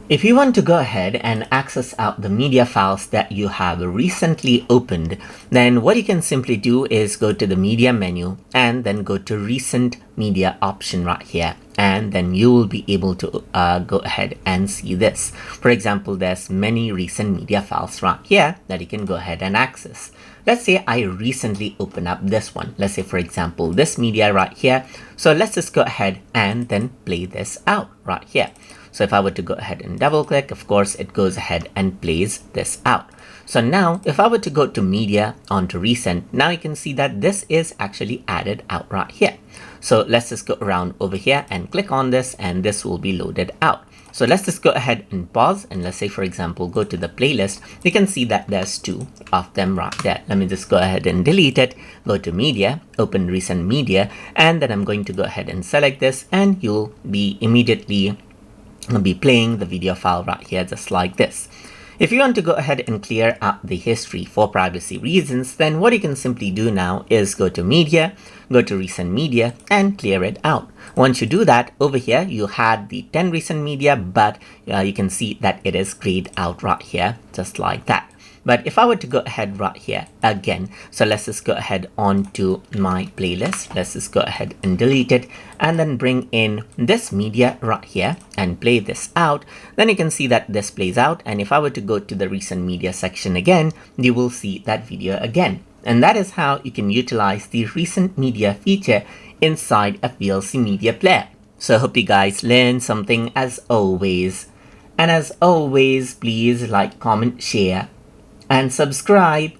If you want to go ahead and access out the media files that you have recently opened, then what you can simply do is go to the media menu and then go to recent media option right here. And then you will be able to go ahead and see this. For example, there's many recent media files right here that you can go ahead and access. Let's say I recently opened up this one. Let's say, for example, this media right here. So let's just go ahead and then play this out right here. So if I were to go ahead and double click, of course, it goes ahead and plays this out. So now if I were to go to media onto recent, now you can see that this is actually added out right here. So let's just go around over here and click on this, and this will be loaded out. So let's just go ahead and pause, and let's say, for example, go to the playlist. You can see that there's two of them right there. Let me just go ahead and delete it, go to media, open recent media, and then I'm going to go ahead and select this, and you'll be immediately be playing the video file right here, just like this. If you want to go ahead and clear out the history for privacy reasons, then what you can simply do now is go to media, go to recent media, and clear it out. Once you do that, over here you had the 10 recent media, but you can see that it is grayed out right here, just like that. But if I were to go ahead right here again, so let's just go ahead onto my playlist. Let's just go ahead and delete it and then bring in this media right here and play this out. Then you can see that this plays out. And if I were to go to the recent media section again, you will see that video again. And that is how you can utilize the recent media feature inside a VLC Media Player. So I hope you guys learned something as always. And as always, please like, comment, share, and subscribe.